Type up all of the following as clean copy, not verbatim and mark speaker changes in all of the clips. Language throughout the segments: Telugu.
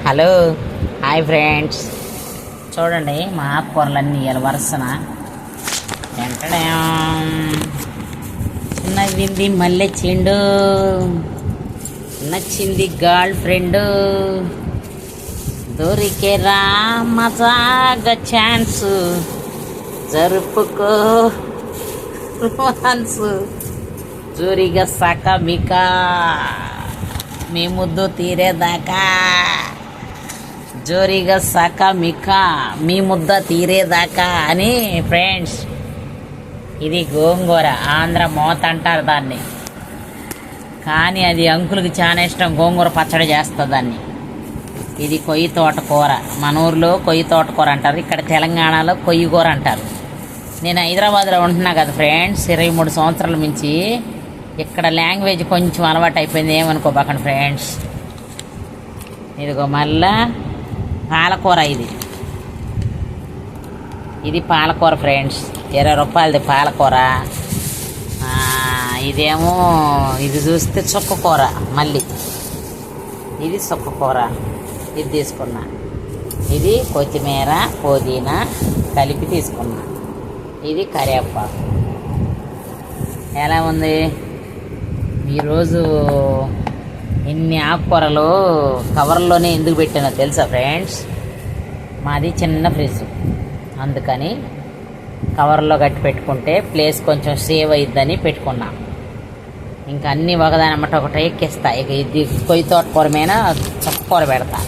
Speaker 1: హలో హాయ్ ఫ్రెండ్స్, చూడండి మా ఆకుకూరలన్నీ ఇవాళ వరుసన వెంటనే నవ్వింది మల్లె చెండు, నచ్చింది గర్ల్ ఫ్రెండ్, దొరికేరా మజాగా ఛాన్స్, జరుపుకో రొమాన్స్, జోరిగా సకమిక మీ ముద్దు తీరేదాకా, జోరిగా సకమిక మీ ముద్ద తీరేదాకా అని. ఫ్రెండ్స్, ఇది గోంగూర, ఆంధ్ర మోత అంటారు దాన్ని, కానీ అది అంకులకి చాలా ఇష్టం. గోంగూర పచ్చడి చేస్తుంది దాన్ని. ఇది కొయ్యి తోటకూర, మన ఊర్లో కొయ్యి తోటకూర అంటారు, ఇక్కడ తెలంగాణలో కొయ్యి కూర అంటారు. నేను హైదరాబాద్లో ఉంటున్నా కదా ఫ్రెండ్స్, 23 సంవత్సరాల నుంచి ఇక్కడ లాంగ్వేజ్ కొంచెం అలవాటు అయిపోయింది, ఏమనుకోబాకండి ఫ్రెండ్స్. ఇదిగో మళ్ళా పాలకూర, ఇది పాలకూర ఫ్రెండ్స్, 20 రూపాయలది పాలకూర. ఇదేమో ఇది చూస్తే చుక్కకూర, మళ్ళీ ఇది చుక్కకూర, ఇది తీసుకున్నా. ఇది కొత్తిమీర పుదీనా కలిపి తీసుకున్నా. ఇది కరివేపాకు. ఎలా ఉంది ఈరోజు? ఇన్ని ఆకుకూరలు కవర్లోనే ఎందుకు పెట్టానో తెలుసా ఫ్రెండ్స్? మాది చిన్న ఫ్రిడ్జ్, అందుకని కవర్లో కట్టి పెట్టుకుంటే ప్లేస్ కొంచెం సేవ్ అయిద్దని పెట్టుకున్నా. ఇంకా అన్నీ ఒకదానమాట ఒకటి ఎక్కిస్తా. ఇక ఇది కొయ్యి తోటకూర మీద చుక్కకూర పెడతా,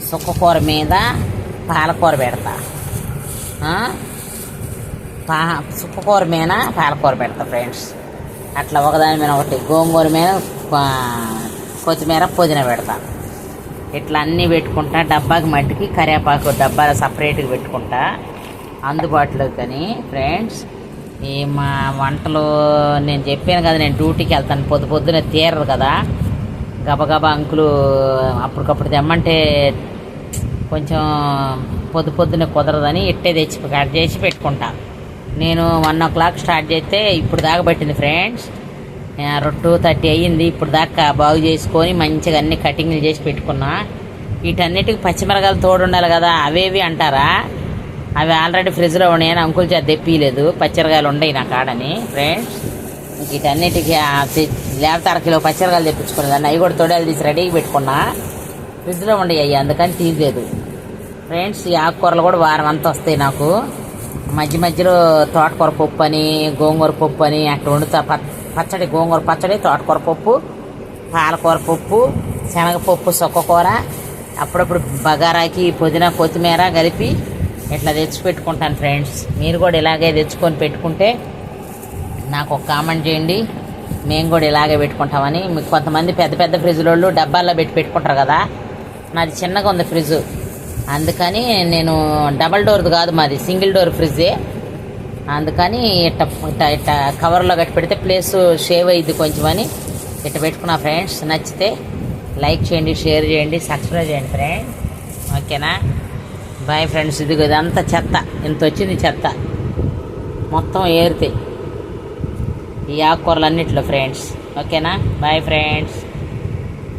Speaker 1: చుక్కకూర మీద పాలకూర పెడతా, చుక్కకూర మీద పాలకూర పెడతా ఫ్రెండ్స్. అట్లా ఒకదాని మీద ఒకటి, గోంగూర మీద కొత్తిమీర పుదీనా పెడతా. ఇట్లా అన్నీ పెట్టుకుంటా. డబ్బాకి మట్టికి కరివేపాకు డబ్బాలో సపరేట్గా పెట్టుకుంటా అందుబాటులో. కానీ ఫ్రెండ్స్, ఈ మా వంటలు నేను చెప్పాను కదా, నేను డ్యూటీకి వెళ్తాను, పొద్దునే తీరదు కదా. గబగబా అంకులు అప్పటికప్పుడు తెమ్మంటే కొంచెం పొద్దునే కుదరదని ఇట్టే తెచ్చి కట్ చేసి పెట్టుకుంటా. నేను 1 o'clock స్టార్ట్ చేస్తే ఇప్పుడు దాకా పట్టింది ఫ్రెండ్స్. 2:30 అయ్యింది. ఇప్పుడు దాకా బాగు చేసుకొని మంచిగా అన్ని కటింగ్లు చేసి పెట్టుకున్నా. వీటన్నిటికి పచ్చిమిరకాయలు తోడు ఉండాలి కదా, అవేవి అంటారా? అవి ఆల్రెడీ ఫ్రిడ్జ్లో ఉన్నాయని అంకుల్ చేత తెప్పిలేదు. పచ్చిమిరకాయలు ఉండయి నా కాడని ఫ్రెండ్స్. వీటన్నిటికీ లేకపోతే 1 కిలో పచ్చిమిరకాయలు తెప్పించుకునేదాన్ని. అవి కూడా తోడేలు తీసి రెడీగా పెట్టుకున్నా. ఫ్రిడ్జ్లో ఉండేవి అవి, అందుకని తీయలేదు ఫ్రెండ్స్. ఈ ఆకుకూరలు కూడా వారం అంతా వస్తాయి నాకు. మధ్యలో తోటకూర పప్పు అని, గోంగూర పప్పు అని అట్లా వండుతా. పచ్చడి, గోంగూర పచ్చడి, తోటకూర పప్పు, పాలకూర పప్పు, శనగపప్పు, చుక్కకూర, అప్పుడప్పుడు బగారాకి పుదీనా కొత్తిమీర కలిపి ఇట్లా తెచ్చి పెట్టుకుంటాను ఫ్రెండ్స్. మీరు కూడా ఇలాగే తెచ్చుకొని పెట్టుకుంటే నాకు ఒక కామెంట్ చేయండి, మేము కూడా ఇలాగే పెట్టుకుంటామని. మీకు కొంతమంది పెద్ద ఫ్రిడ్జ్లో డబ్బాల్లో పెట్టుకుంటారు కదా, నాది చిన్నగా ఉంది ఫ్రిడ్జ్, అందుకని నేను డబల్ డోర్ది కాదు, మాది సింగిల్ డోర్ ఫ్రిడ్జే. అందుకని ఇట్ట కవర్లో కట్టి పెడితే ప్లేస్ సేవ్ అయ్యిద్ది కొంచెం అని ఇట్ట పెట్టుకున్నా ఫ్రెండ్స్. నచ్చితే లైక్ చేయండి, షేర్ చేయండి, సబ్స్క్రైబ్ చేయండి ఫ్రెండ్స్. ఓకేనా? Bye friends. ఇదంతా చెత్త, ఇంత వచ్చింది చెత్త, మొత్తం ఏరుతాయి ఈ ఆకుకూరలు అన్నిట్లో ఫ్రెండ్స్. ఓకేనా? Bye friends.